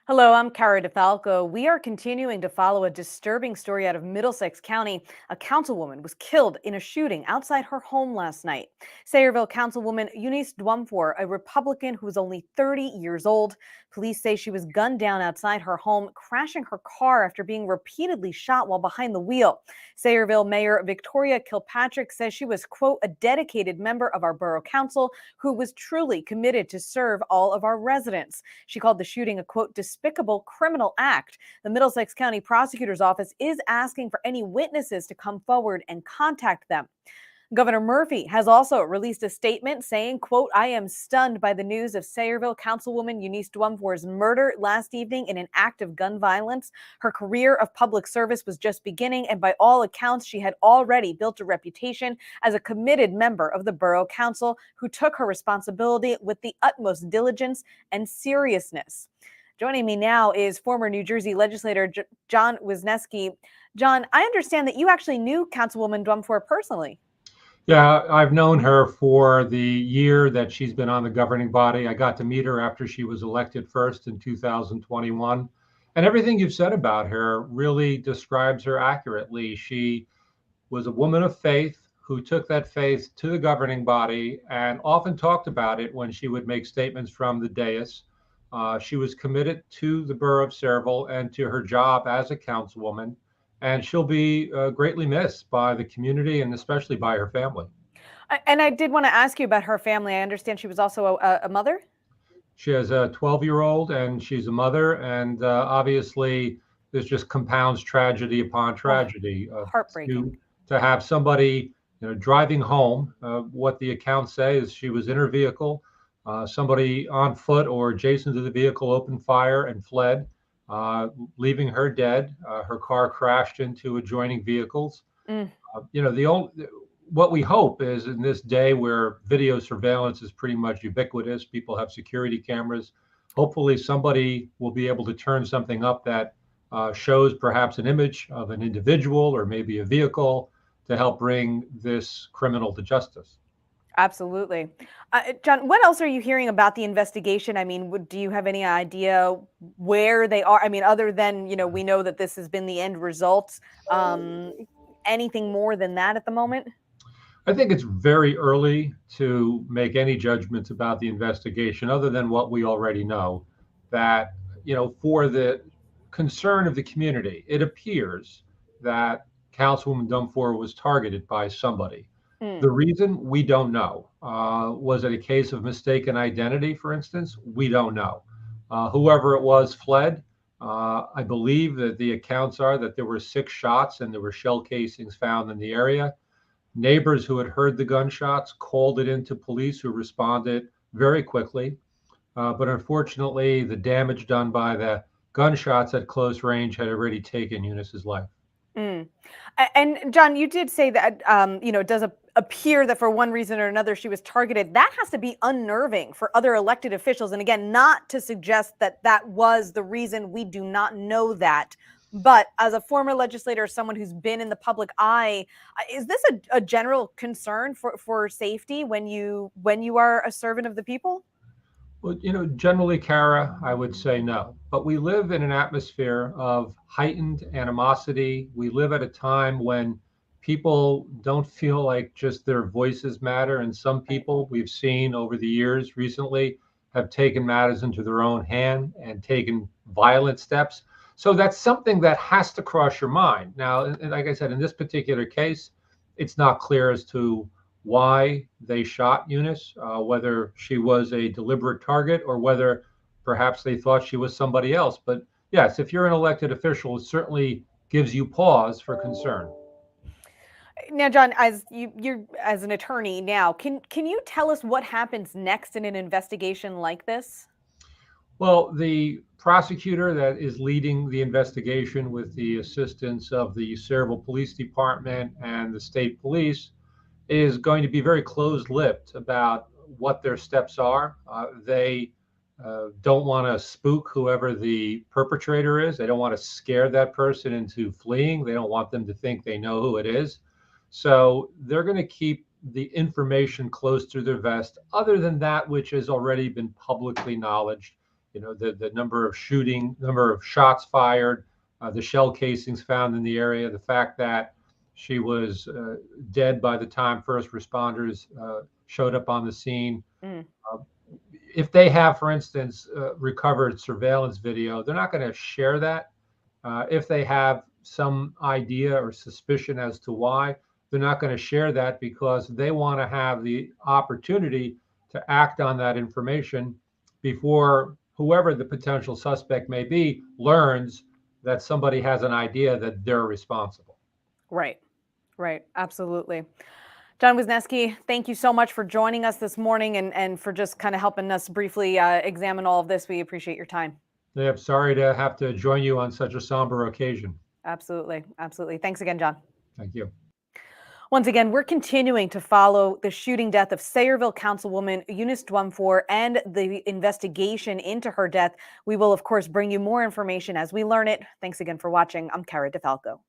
Hello, I'm Cara DeFalco. We are continuing to follow a disturbing story out of Middlesex County. A councilwoman was killed in a shooting outside her home last night. Sayreville Councilwoman Eunice Dwumfour, a Republican who was only 30 years old. Police say she was gunned down outside her home, crashing her car after being repeatedly shot while behind the wheel. Sayreville Mayor Victoria Kilpatrick says she was, quote, a dedicated member of our borough council who was truly committed to serve all of our residents. She called the shooting a, quote, despicable criminal act. The Middlesex County Prosecutor's Office is asking for any witnesses to come forward and contact them. Governor Murphy has also released a statement saying, quote, I am stunned by the news of Sayreville Councilwoman Eunice Dwumfour's murder last evening in an act of gun violence. Her career of public service was just beginning, and by all accounts, she had already built a reputation as a committed member of the Borough Council who took her responsibility with the utmost diligence and seriousness. Joining me now is former New Jersey legislator John Wisniewski. John, I understand that you actually knew Councilwoman Dwumfour personally. Yeah, I've known her for the year that she's been on the governing body. I got to meet her after she was elected first in 2021. And everything you've said about her really describes her accurately. She was a woman of faith who took that faith to the governing body and often talked about it when she would make statements from the dais. She was committed to the borough of Sayreville and to her job as a councilwoman, and she'll be greatly missed by the community and especially by her family. And I did want to ask you about her family. I understand she was also a mother. She has a 12-year-old and she's a mother, and obviously this just compounds tragedy upon Oh, tragedy. heartbreaking. To have somebody driving home, what the accounts say is she was in her vehicle. Somebody on foot or adjacent to the vehicle opened fire and fled, leaving her dead. Her car crashed into adjoining vehicles. Mm. The only what we hope is in this day where video surveillance is pretty much ubiquitous, people have security cameras. Hopefully, somebody will be able to turn something up that shows perhaps an image of an individual or maybe a vehicle to help bring this criminal to justice. Absolutely. John, what else are you hearing about the investigation? I mean, do you have any idea where they are? I mean, other than, we know that this has been the end result. Anything more than that at the moment? I think it's very early to make any judgments about the investigation other than what we already know. That, for the concern of the community, it appears that Councilwoman Dwumfour was targeted by somebody. Mm. The reason we don't know. Was it a case of mistaken identity, for instance? We don't know. Whoever it was fled. I believe that the accounts are that there were 6 shots and there were shell casings found in the area. Neighbors who had heard the gunshots called it into police, who responded very quickly. But unfortunately, the damage done by the gunshots at close range had already taken Eunice's life. Mm. And John, you did say that, it does appear that for one reason or another she was targeted. That has to be unnerving for other elected officials. And again, not to suggest that that was the reason. We do not know that. But as a former legislator, someone who's been in the public eye, is this a general concern for safety when you are a servant of the people? Well, generally, Kara, I would say no. But we live in an atmosphere of heightened animosity. We live at a time when people don't feel like just their voices matter. And some Right. people we've seen over the years recently have taken matters into their own hand and taken violent steps. So that's something that has to cross your mind. Now, and like I said, in this particular case, it's not clear as to why they shot Eunice, whether she was a deliberate target or whether perhaps they thought she was somebody else. But yes, if you're an elected official, it certainly gives you pause for concern. Now, John, as you're as an attorney now, can you tell us what happens next in an investigation like this? Well, the prosecutor that is leading the investigation with the assistance of the Sayreville Police Department and the state police is going to be very closed-lipped about what their steps are. They don't want to spook whoever the perpetrator is. They don't want to scare that person into fleeing. They don't want them to think they know who it is. So they're going to keep the information close to their vest, other than that which has already been publicly knowledged. the number of shots fired, the shell casings found in the area, the fact that she was dead by the time first responders showed up on the scene. Mm. If they have, for instance, recovered surveillance video, they're not going to share that. If they have some idea or suspicion as to why, they're not going to share that because they want to have the opportunity to act on that information before whoever the potential suspect may be learns that somebody has an idea that they're responsible. Right, right, absolutely. John Wisniewski, thank you so much for joining us this morning and for just kind of helping us briefly examine all of this. We appreciate your time. Yeah, I'm sorry to have to join you on such a somber occasion. Absolutely, absolutely. Thanks again, John. Thank you. Once again, we're continuing to follow the shooting death of Sayreville Councilwoman Eunice Dwumfour and the investigation into her death. We will, of course, bring you more information as we learn it. Thanks again for watching. I'm Cara DeFalco.